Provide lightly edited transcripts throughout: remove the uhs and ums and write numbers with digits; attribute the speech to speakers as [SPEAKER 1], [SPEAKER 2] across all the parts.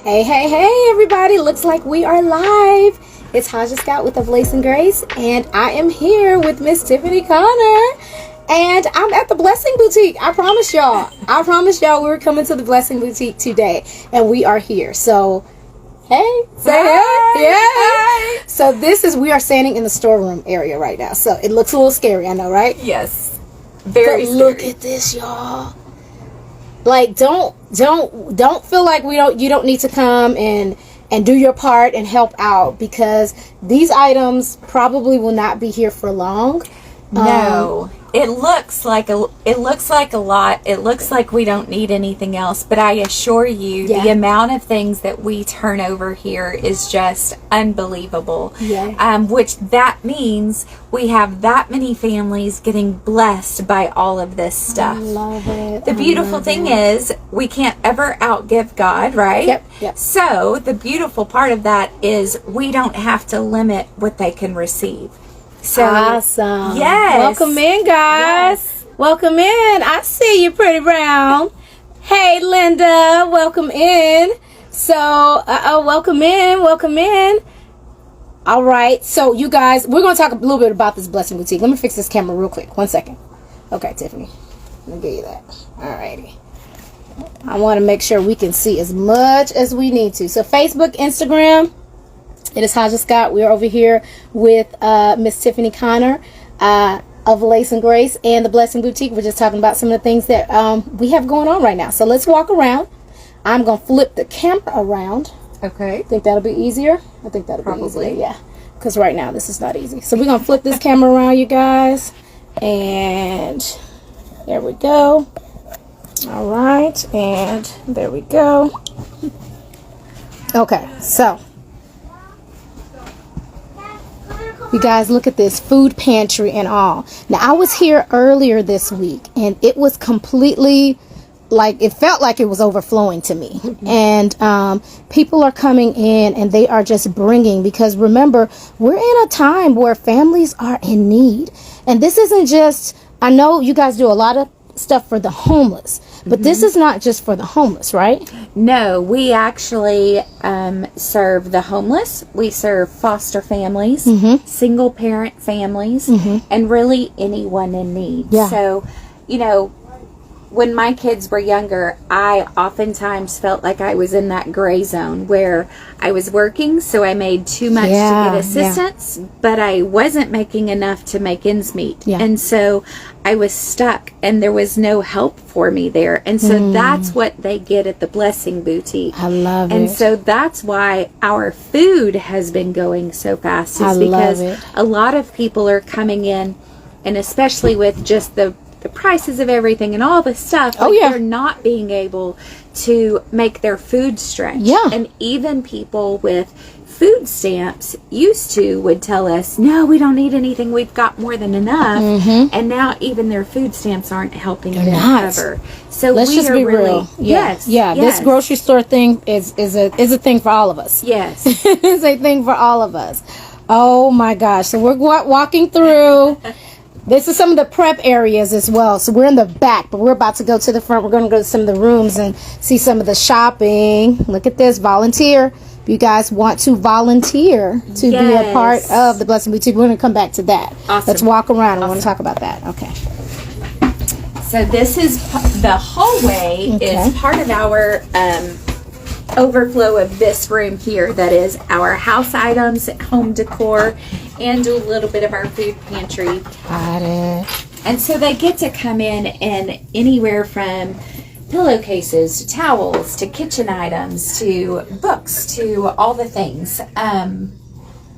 [SPEAKER 1] Hey, hey, hey, everybody. Looks like we are live. It's Haja Scott with Oflaceandgrace, and I am here with Miss TiffaniConner. And I'm at the Blessing Boutique. I promise y'all. We're coming to the Blessing Boutique today. And we are here. So, hey. Say hey. Yeah. So we are standing in the storeroom area right now. So it looks a little scary, I know, right?
[SPEAKER 2] Yes. Very scary.
[SPEAKER 1] Look at this, y'all. Like, don't feel like you don't need to come and do your part and help out, because these items probably will not be here for long.
[SPEAKER 2] No. It looks like a lot. It looks like we don't need anything else, but I assure you, the amount of things that we turn over here is just unbelievable.
[SPEAKER 1] Yeah.
[SPEAKER 2] Which that means we have that many families getting blessed by all of this stuff.
[SPEAKER 1] I love it.
[SPEAKER 2] The beautiful thing is we can't ever outgive God, right?
[SPEAKER 1] Yep.
[SPEAKER 2] So the beautiful part of that is we don't have to limit what they can receive. So,
[SPEAKER 1] awesome.
[SPEAKER 2] Yes.
[SPEAKER 1] Welcome in, guys.
[SPEAKER 2] Yes.
[SPEAKER 1] Welcome in. I see you, Pretty Brown. Hey, Linda. Welcome in. So, welcome in. All right. So, you guys, we're going to talk a little bit about this Blessing Boutique. Let me fix this camera real quick. 1 second. Okay, Tiffany. Let me get you that. All righty. I want to make sure we can see as much as we need to. So, Facebook, Instagram. It is Haja Scott. We are over here with Miss TiffaniConner of Oflaceandgrace and the Blessing Boutique. We're just talking about some of the things that we have going on right now. So let's walk around. I'm going to flip the camera around.
[SPEAKER 2] Okay.
[SPEAKER 1] Think that'll be easier? I think that'll be easier, yeah. Because right now this is not easy. So we're going to flip this camera around, you guys. And there we go. All right. And there we go. Okay, so you guys, look at this food pantry and all. Now, I was here earlier this week, and it was completely, like, it felt like it was overflowing to me. And people are coming in, and they are just bringing, because remember, we're in a time where families are in need. And this isn't just, I know you guys do a lot of stuff for the homeless, but this is not just for the homeless, right?
[SPEAKER 2] No, we actually serve the homeless. We serve foster families, single parent families, and really anyone in need.
[SPEAKER 1] Yeah.
[SPEAKER 2] So, when my kids were younger, I oftentimes felt like I was in that gray zone where I was working, so I made too much to get assistance, but I wasn't making enough to make ends meet.
[SPEAKER 1] Yeah.
[SPEAKER 2] And so I was stuck, and there was no help for me there. And so that's what they get at the Blessing Boutique.
[SPEAKER 1] I love it.
[SPEAKER 2] And so that's why our food has been going so fast. Is because a lot of people are coming in, and especially with just the prices of everything and all the stuff, they're not being able to make their food stretch.
[SPEAKER 1] Yeah.
[SPEAKER 2] And even people with food stamps would tell us, no, we don't need anything, we've got more than enough. And now even their food stamps aren't helping them cover. So
[SPEAKER 1] let's just be real.
[SPEAKER 2] Yes.
[SPEAKER 1] This grocery store thing is a thing for all of us.
[SPEAKER 2] Yes.
[SPEAKER 1] It's a thing for all of us. Oh my gosh. So we're walking through. This is some of the prep areas as well. So we're in the back, but we're about to go to the front. We're going to go to some of the rooms and see some of the shopping. Look at this. Volunteer. If you guys want to volunteer to be a part of the Blessing Boutique, we're going to come back to that.
[SPEAKER 2] Awesome.
[SPEAKER 1] Let's walk around. I want to talk about that. Okay.
[SPEAKER 2] So this is the hallway is part of our overflow of this room here. That is our house items, home decor, and do a little bit of our food pantry.
[SPEAKER 1] Got it.
[SPEAKER 2] And so they get to come in and anywhere from pillowcases to towels to kitchen items to books to all the things.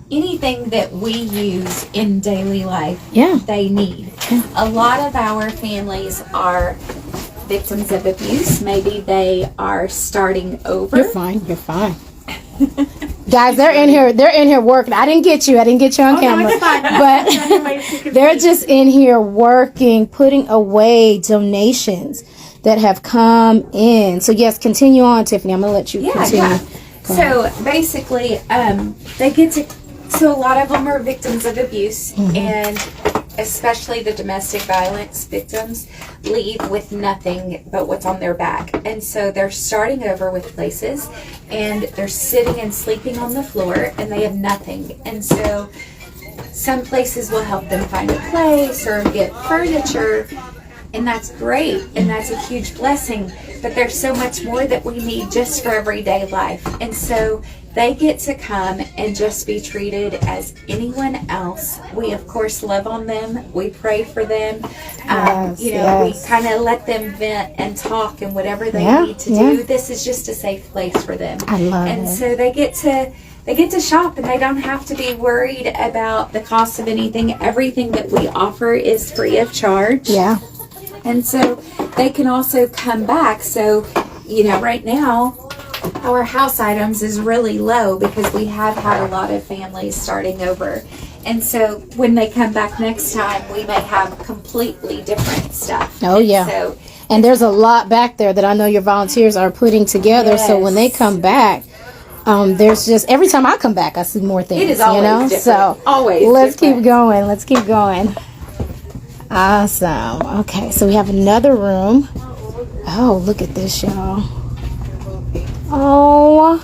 [SPEAKER 2] Anything that we use in daily life, they need. A lot of our families are victims of abuse. Maybe they are starting over.
[SPEAKER 1] You're fine. Guys, they're in here working. I didn't get you on camera.
[SPEAKER 2] No,
[SPEAKER 1] but they're just in here working, putting away donations that have come in. So yes, continue on, Tiffany. I'm gonna let you continue.
[SPEAKER 2] Yeah. So basically, they get to. So a lot of them are victims of abuse, and especially the domestic violence victims, leave with nothing but what's on their back. And so they're starting over with places, and they're sitting and sleeping on the floor, and they have nothing. And so some places will help them find a place or get furniture, and that's great, and that's a huge blessing. But there's so much more that we need just for everyday life. And so they get to come and just be treated as anyone else. We, of course, love on them. We pray for them. We kind of let them vent and talk and whatever they need to do. This is just a safe place for them.
[SPEAKER 1] I love it.
[SPEAKER 2] And so they get to shop, and they don't have to be worried about the cost of anything. Everything that we offer is free of charge.
[SPEAKER 1] Yeah.
[SPEAKER 2] And so they can also come back. So, right now, our house items is really low because we have had a lot of families starting over. And so when they come back next time, we may have completely different stuff.
[SPEAKER 1] Oh, yeah. And there's a lot back there that I know your volunteers are putting together. Yes. So when they come back, there's just, every time I come back, I see more things.
[SPEAKER 2] It is always different.
[SPEAKER 1] So
[SPEAKER 2] always
[SPEAKER 1] let's keep going. Let's keep going. Awesome. Okay, so we have another room. Oh, look at this, y'all. Oh,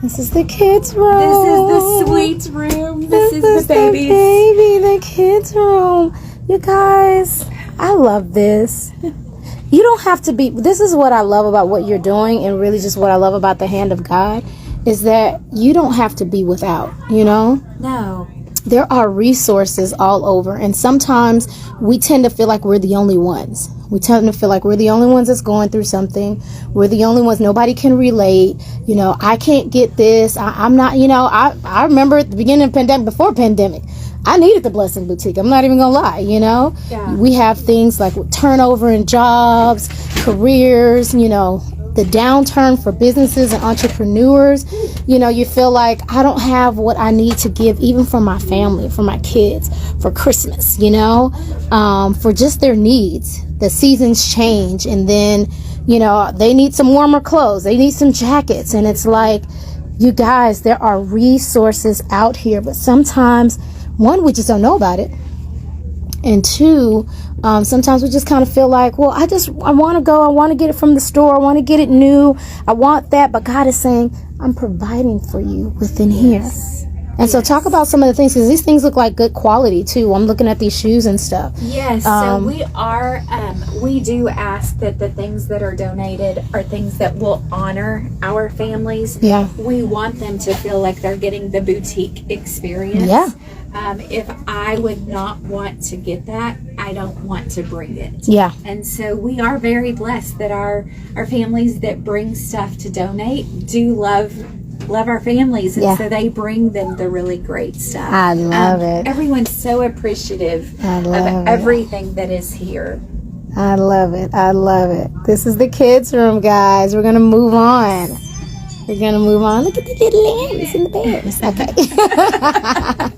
[SPEAKER 1] this is the kids' room.
[SPEAKER 2] This is the sweet room. This is the babies.
[SPEAKER 1] The kids' room. You guys, I love this. You don't have to be, this is what I love about what you're doing, and really just what I love about the hand of God, is that you don't have to be without,
[SPEAKER 2] No.
[SPEAKER 1] There are resources all over, and sometimes we tend to feel like we're the only ones. We tend to feel like we're the only ones that's going through something. We're the only ones. Nobody can relate. I can't get this. I'm not, I remember at the beginning of pandemic, before pandemic, I needed the Blessing Boutique. I'm not even going to lie,
[SPEAKER 2] Yeah.
[SPEAKER 1] We have things like turnover in jobs, careers, the downturn for businesses and entrepreneurs. You feel like I don't have what I need to give, even for my family, for my kids, for Christmas, for just their needs. The seasons change, and then, they need some warmer clothes. They need some jackets. And it's like, you guys, there are resources out here, but sometimes, one, we just don't know about it. And two, sometimes we just kind of feel like, well, I want to go. I want to get it from the store. I want to get it new. I want that. But God is saying, I'm providing for you within here. And so talk about some of the things, because these things look like good quality too. I'm looking at these shoes and stuff.
[SPEAKER 2] Yes, so we do ask that the things that are donated are things that will honor our families.
[SPEAKER 1] Yeah.
[SPEAKER 2] We want them to feel like they're getting the boutique experience.
[SPEAKER 1] Yeah.
[SPEAKER 2] If I would not want to get that, I don't want to bring it.
[SPEAKER 1] Yeah.
[SPEAKER 2] And so we are very blessed that our families that bring stuff to donate do love our families, and so they bring them the really great stuff.
[SPEAKER 1] I love it.
[SPEAKER 2] Everyone's so appreciative of everything that is here.
[SPEAKER 1] I love it. I love it. This is the kids' room, guys. We're gonna move on. Look at the little lambs and the bears. Okay.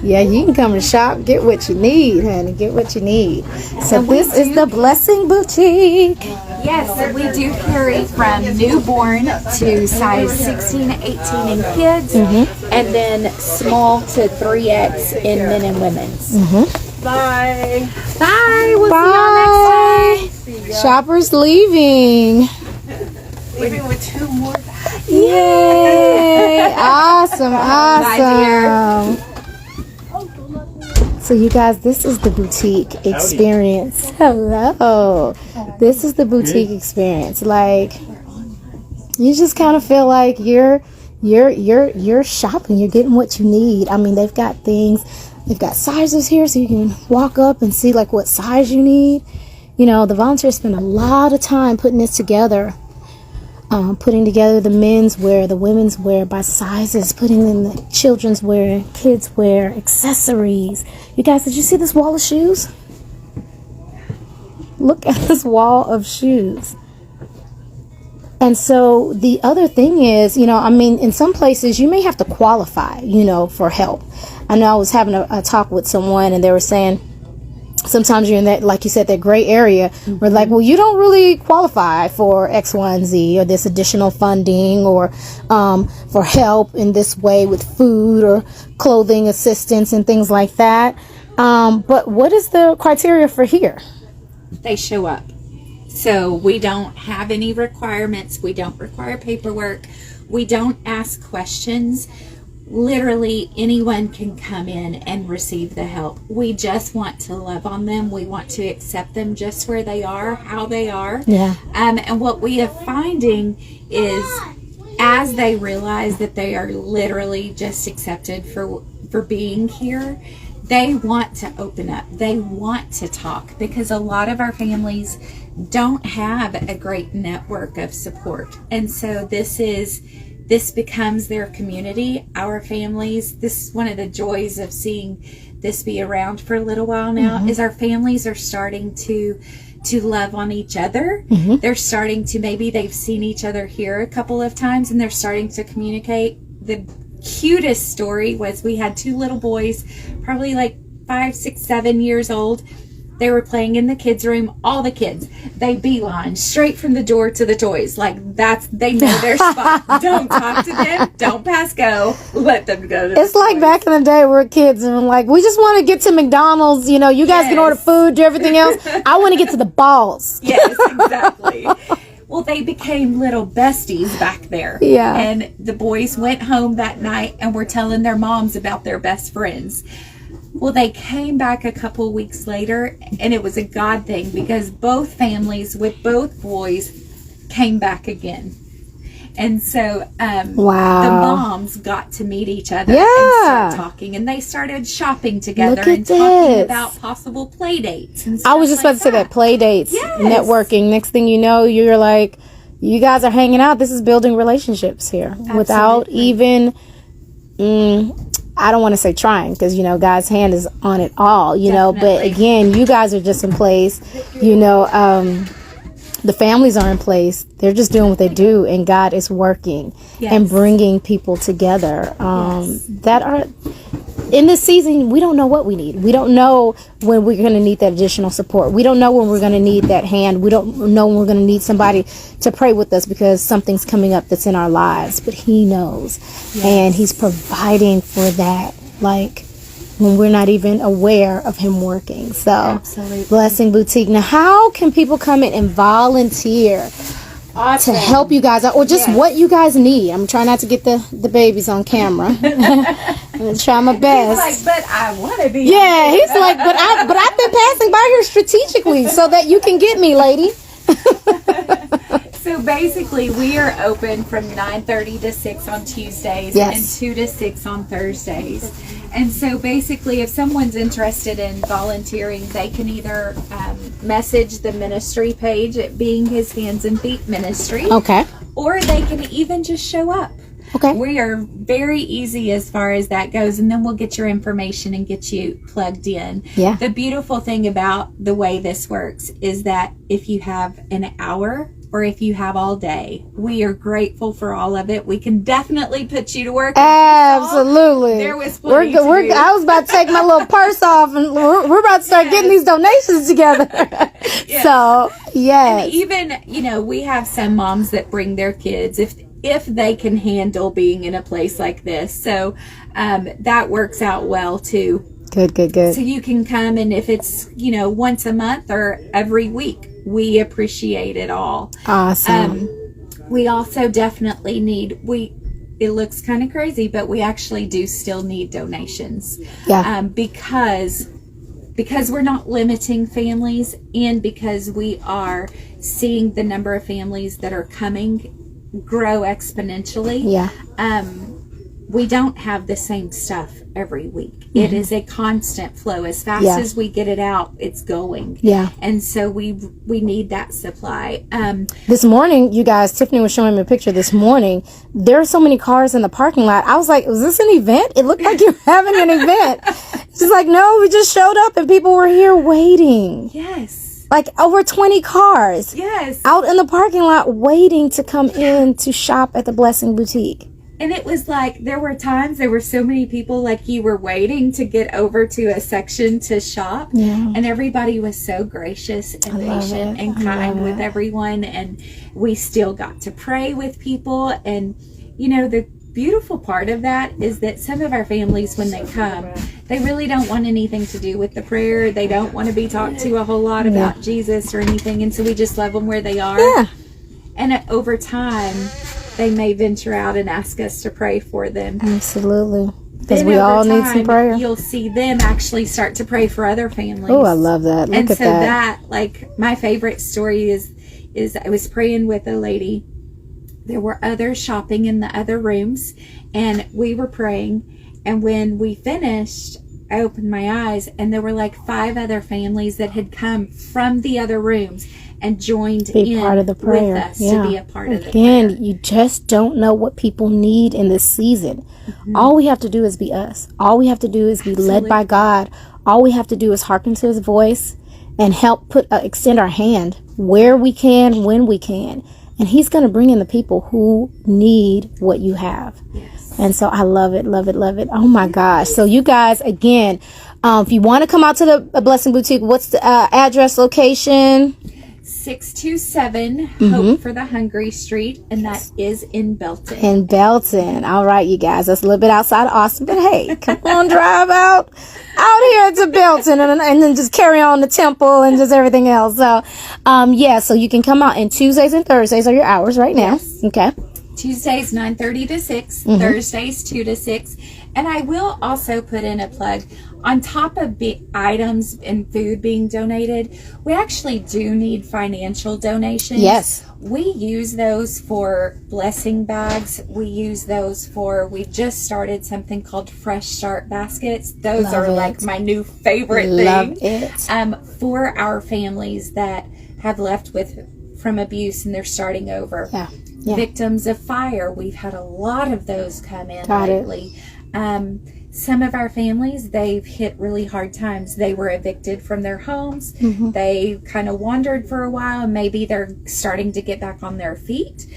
[SPEAKER 1] Yeah, you can come and shop, get what you need, honey. Get what you need. So this is the Blessing Boutique.
[SPEAKER 2] Yes, so we do carry from newborn to size 16 to 18 in kids, and then small to 3X in men and women's.
[SPEAKER 3] Bye.
[SPEAKER 2] Bye. We'll see y'all next time.
[SPEAKER 3] See ya.
[SPEAKER 1] Shoppers leaving.
[SPEAKER 3] Leaving with 2 more.
[SPEAKER 1] Yay! Awesome.
[SPEAKER 2] Bye, dear.
[SPEAKER 1] So you guys, this is the boutique experience. Hello. This is the boutique experience. Like, you just kind of feel like you're shopping. You're getting what you need. I mean, they've got things. They've got sizes here, so you can walk up and see like what size you need. The volunteers spend a lot of time putting this together. Putting together the men's wear, the women's wear by sizes, putting in the children's wear, kids wear, accessories. You guys, did you see this wall of shoes? Look at this wall of shoes. And so the other thing is, in some places you may have to qualify, for help. I know I was having a talk with someone, and they were saying, sometimes you're in that, like you said, that gray area where like, well, you don't really qualify for X, Y, and Z, or this additional funding, or for help in this way with food or clothing assistance and things like that. But what is the criteria for here?
[SPEAKER 2] They show up. So we don't have any requirements. We don't require paperwork. We don't ask questions. Literally anyone can come in and receive the help. We just want to love on them. We want to accept them just where they are, how they are.
[SPEAKER 1] Yeah.
[SPEAKER 2] And what we are finding is as they realize that they are literally just accepted for being here, they want to open up. They want to talk, because a lot of our families don't have a great network of support. And so this becomes their community, our families. This is one of the joys of seeing this be around for a little while now, is our families are starting to love on each other. They're starting to, maybe they've seen each other here a couple of times, and they're starting to communicate. The cutest story was we had 2 little boys, probably like 5, 6, 7 years old. They were playing in the kids' room. All the kids, they beeline straight from the door to the toys. Like they know their spot. Don't talk to them. Don't pass go. Let them go.
[SPEAKER 1] It's like toys. Back in the day, we were kids and like, we just want to get to McDonald's. You know, you guys can order food, do everything else. I want to get to the balls.
[SPEAKER 2] Yes, exactly. Well, they became little besties back there.
[SPEAKER 1] Yeah.
[SPEAKER 2] And the boys went home that night and were telling their moms about their best friends. Well, they came back a couple weeks later, and it was a God thing, because both families with both boys came back again. And so the moms got to meet each other and start talking, and they started shopping together and talking about possible play dates. And
[SPEAKER 1] I was just about to say that, play dates, networking. Next thing you know, you're like, you guys are hanging out. This is building relationships here. Absolutely. Without even... I don't want to say trying, because, you know, God's hand is on it all, you know, but again, you guys are just in place, you know, the families are in place. They're just doing what they do, and God is working and bringing people together that are in this season. We don't know what we need. We don't know when we're going to need that additional support. We don't know when we're going to need that hand. We don't know when we're going to need somebody to pray with us because something's coming up that's in our lives, but He knows, and He's providing for that, like when we're not even aware of Him working. So absolutely. Blessing Boutique. Now, how can people come in and volunteer to help you guys out, or just what you guys need? I'm trying not to get the babies on camera. I'm gonna try my best.
[SPEAKER 2] He's like, but I want to be.
[SPEAKER 1] Yeah, he's like, but I've been passing by here strategically so that you can get me, lady.
[SPEAKER 2] So basically, we are open from 9:30 to 6 on Tuesdays and 2 to 6 on Thursdays. And so basically, if someone's interested in volunteering, they can either message the ministry page at Being His Hands and Feet Ministry.
[SPEAKER 1] Okay.
[SPEAKER 2] Or they can even just show up.
[SPEAKER 1] Okay.
[SPEAKER 2] We are very easy as far as that goes, and then we'll get your information and get you plugged in.
[SPEAKER 1] Yeah.
[SPEAKER 2] The beautiful thing about the way this works is that if you have an hour or if you have all day, we are grateful for all of it. We can definitely put you to work.
[SPEAKER 1] Absolutely.
[SPEAKER 2] There was plenty to do.
[SPEAKER 1] I was about to take my little purse off, and we're about to start getting these donations together. So, yes.
[SPEAKER 2] And even, you know, we have some moms that bring their kids if they can handle being in a place like this. So that works out well too.
[SPEAKER 1] Good.
[SPEAKER 2] So you can come, and if it's, you know, once a month or every week, we appreciate it all.
[SPEAKER 1] Awesome.
[SPEAKER 2] We also definitely need, it looks kind of crazy, but we actually do still need donations.
[SPEAKER 1] Yeah.
[SPEAKER 2] Because we're not limiting families, and because we are seeing the number of families that are coming grow exponentially.
[SPEAKER 1] Yeah.
[SPEAKER 2] We don't have the same stuff every week. Mm-hmm. It is a constant flow. As fast as we get it out, it's going.
[SPEAKER 1] Yeah.
[SPEAKER 2] And so we need that supply.
[SPEAKER 1] This morning, you guys, Tiffany was showing me a picture this morning. There are so many cars in the parking lot. I was like, was this an event? It looked like you're having an event. She's like, no, we just showed up and people were here waiting.
[SPEAKER 2] Yes.
[SPEAKER 1] Like over 20 cars.
[SPEAKER 2] Yes.
[SPEAKER 1] Out in the parking lot waiting to come in to shop at the Blessing Boutique.
[SPEAKER 2] And it was like, there were so many people, like you were waiting to get over to a section to shop.
[SPEAKER 1] Yeah.
[SPEAKER 2] And everybody was so gracious and patient and kind with everyone. And we still got to pray with people. And, you know, the beautiful part of that is that some of our families, when they come, they really don't want anything to do with the prayer. They don't want to be talked to a whole lot about Jesus or anything. And so we just love them where they are.
[SPEAKER 1] Yeah.
[SPEAKER 2] And over time, they may venture out and ask us to pray for them.
[SPEAKER 1] Absolutely. Because
[SPEAKER 2] Then
[SPEAKER 1] we
[SPEAKER 2] over
[SPEAKER 1] all need some
[SPEAKER 2] time,
[SPEAKER 1] prayer.
[SPEAKER 2] You'll see them actually start to pray for other families.
[SPEAKER 1] Oh, I love that. Look
[SPEAKER 2] and
[SPEAKER 1] at
[SPEAKER 2] so that, like, my favorite story is I was praying with a lady. There were others shopping in the other rooms, and we were praying. And when we finished, I opened my eyes, and there were like 5 other families that had come from the other rooms and joined in
[SPEAKER 1] part of the prayer.
[SPEAKER 2] with us to be a part of the
[SPEAKER 1] Again,
[SPEAKER 2] prayer.
[SPEAKER 1] you just don't know what people need in this season. All we have to do is be us. All we have to do is be led by God. All we have to do is hearken to his voice and help extend our hand where we can, when we can. And he's going to bring in the people who need what you have.
[SPEAKER 2] Yes.
[SPEAKER 1] And so I love it, love it, love it. Oh my gosh. So you guys, again, if you want to come out to the Blessing Boutique, what's the address, location?
[SPEAKER 2] 627 Hope for the Hungry Street, and that is in Belton.
[SPEAKER 1] In Belton. All right, you guys. That's a little bit outside of Austin, but hey, come on, drive out here to Belton and then just carry on the temple and just everything else. So, so you can come out, and Tuesdays and Thursdays are your hours right now.
[SPEAKER 2] Yes.
[SPEAKER 1] Okay.
[SPEAKER 2] Tuesdays 9:30 to 6, Thursdays 2 to 6. And I will also put in a plug. On top of items and food being donated, we actually do need financial donations.
[SPEAKER 1] Yes.
[SPEAKER 2] We use those for blessing bags. We use those we've just started something called Fresh Start baskets. Those are like my new favorite
[SPEAKER 1] Love
[SPEAKER 2] thing.
[SPEAKER 1] it.
[SPEAKER 2] For our families that have left from abuse and they're starting over.
[SPEAKER 1] Yeah.
[SPEAKER 2] Victims of fire. We've had a lot of those come in
[SPEAKER 1] Got
[SPEAKER 2] lately. Some of our families, they've hit really hard times. They were evicted from their homes. They kind of wandered for a while, and maybe they're starting to get back on their feet.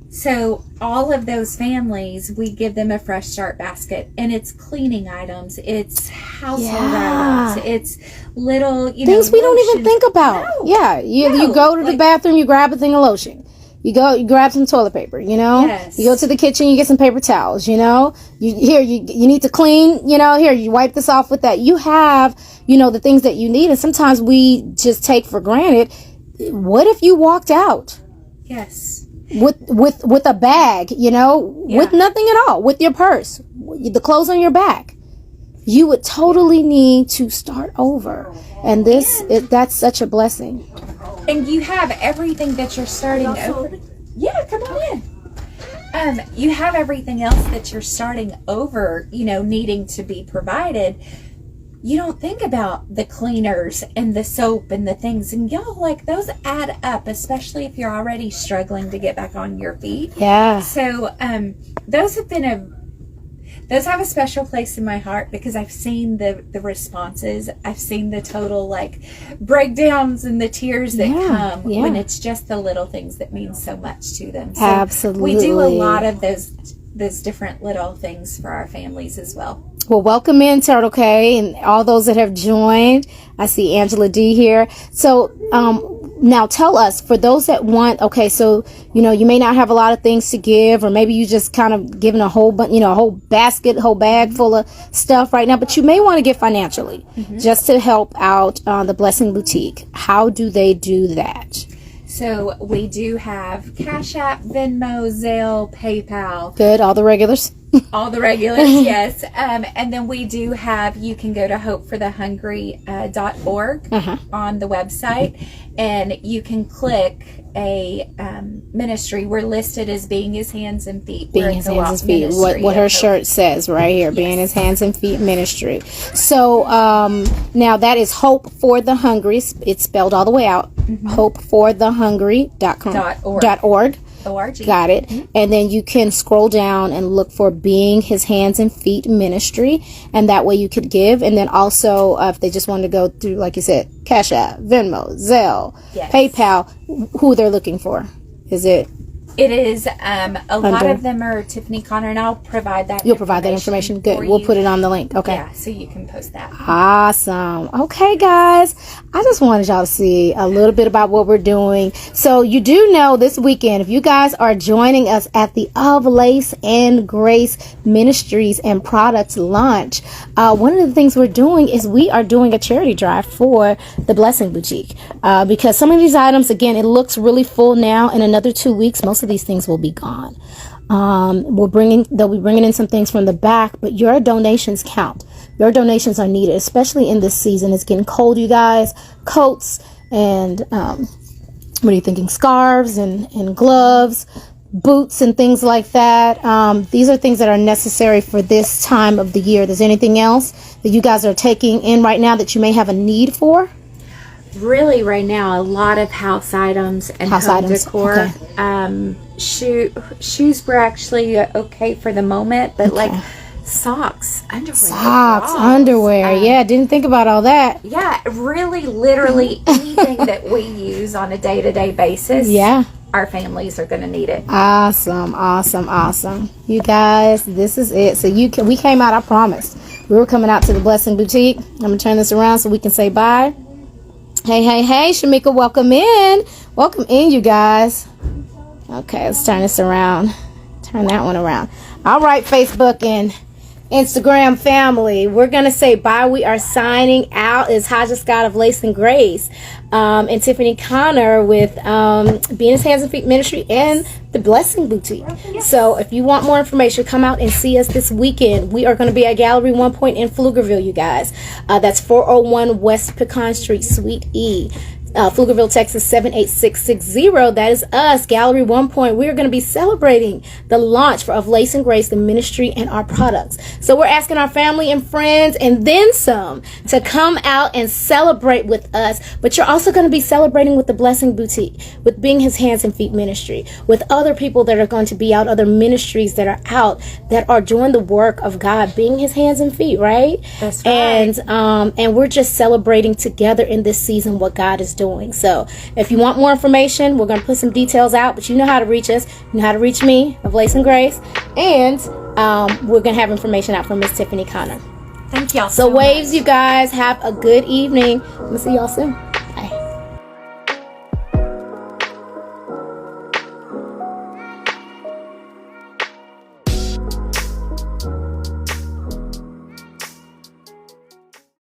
[SPEAKER 2] So all of those families, we give them a Fresh Start basket, and it's cleaning items, it's household items, it's little,
[SPEAKER 1] things we don't even think about.
[SPEAKER 2] No.
[SPEAKER 1] You go to the bathroom, you grab a thing of lotion. You grab some toilet paper,
[SPEAKER 2] Yes.
[SPEAKER 1] You go to the kitchen, you get some paper towels, you need to clean, here, you wipe this off with that. You have, the things that you need. And sometimes we just take for granted. What if you walked out?
[SPEAKER 2] Yes.
[SPEAKER 1] With a bag, with nothing at all, with your purse, the clothes on your back? You would totally need to start over. And that's such a blessing.
[SPEAKER 2] And you have everything that you're starting over. Yeah, come on in. You have everything else that you're starting over, needing to be provided. You don't think about the cleaners and the soap and the things. And those add up, especially if you're already struggling to get back on your feet.
[SPEAKER 1] Yeah.
[SPEAKER 2] So those have a special place in my heart because I've seen the responses. I've seen the total breakdowns and the tears that come when it's just the little things that mean so much to them. So
[SPEAKER 1] absolutely.
[SPEAKER 2] We do a lot of those different little things for our families as well.
[SPEAKER 1] Well, welcome in, Turtle K, and all those that have joined. I see Angela D here. So, now tell us, for those that want, so, you may not have a lot of things to give, or maybe you just kind of giving a whole bag full of stuff right now, but you may want to give financially just to help out the Blessing Boutique. How do they do that?
[SPEAKER 2] So we do have Cash App, Venmo, Zelle, PayPal.
[SPEAKER 1] Good, all the regulars.
[SPEAKER 2] All the regulars, yes. And then we do have, you can go to hopeforthehungry.org on the website, and you can click a ministry. We're listed as being his hands and feet.
[SPEAKER 1] Being his hands and feet. What her shirt says right here, being his hands and feet ministry. So now that is Hope for the Hungry. It's spelled all the way out. hopeforthehungry.org.
[SPEAKER 2] O-R-G.
[SPEAKER 1] Got it. And then you can scroll down and look for Being His Hands and Feet Ministry, and that way you could give. And then also if they just wanted to go through, like you said, Cash App, Venmo, Zelle, PayPal, who they're looking for. Is it
[SPEAKER 2] It is. A lot of them are TiffaniConner, and I'll provide that.
[SPEAKER 1] You'll provide that information. Good. We'll put it on the link. Okay.
[SPEAKER 2] Yeah, so you can post that.
[SPEAKER 1] Awesome. Okay, guys. I just wanted y'all to see a little bit about what we're doing. So you do know this weekend, if you guys are joining us at the Oflaceandgrace Ministries and Products launch, one of the things we're doing is we are doing a charity drive for the Blessing Boutique. Because some of these items, again, it looks really full now. In another 2 weeks, most of these things will be gone. They'll be bringing in some things from the back, but your donations count. Your donations are needed, especially in this season. It's getting cold, you guys. Coats and what are you thinking? Scarves and gloves, boots and things like that. These are things that are necessary for this time of the year. There's anything else that you guys are taking in right now that you may have a need for?
[SPEAKER 2] Really, right now, a lot of house items and home decor.
[SPEAKER 1] Okay.
[SPEAKER 2] Shoes were actually okay for the moment, but like socks,
[SPEAKER 1] underwear. Yeah, didn't think about all that.
[SPEAKER 2] Yeah, really, literally anything that we use on a day-to-day basis.
[SPEAKER 1] Yeah.
[SPEAKER 2] Our families are going to need it.
[SPEAKER 1] Awesome. You guys, this is it. So we came out, I promised. We were coming out to the Blessing Boutique. I'm going to turn this around so we can say bye. Hey, Shamika, welcome in. Welcome in, you guys. Okay, let's turn this around. Turn that one around. All right, Facebook and Instagram family, we're going to say bye. We are signing out. It's Haja Scott of Lace and Grace and TiffaniConner with Being His Hands and Feet Ministry and the Blessing Boutique. So if you want more information, come out and see us this weekend. We are going to be at Gallery 1 Point in Pflugerville, you guys. That's 401 West Pecan Street, Suite E. Pflugerville, Texas 78660. That is us, Gallery 1 Point. We are going to be celebrating the launch of Lace and Grace, the ministry, and our products. So we're asking our family and friends and then some to come out and celebrate with us. But you're also going to be celebrating with the Blessing Boutique, with Being His Hands and Feet Ministry, with other people that are going to be out, other ministries that are out that are doing the work of God, being His hands and feet, right?
[SPEAKER 2] That's right.
[SPEAKER 1] And we're just celebrating together in this season what God is doing. So if you want more information, we're going to put some details out, but you know how to reach us. You know how to reach me, of Lace and Grace, and we're going to have information out from Miss TiffaniConner.
[SPEAKER 2] Thank y'all
[SPEAKER 1] so waves, much. You guys have a good evening. We'll see y'all soon.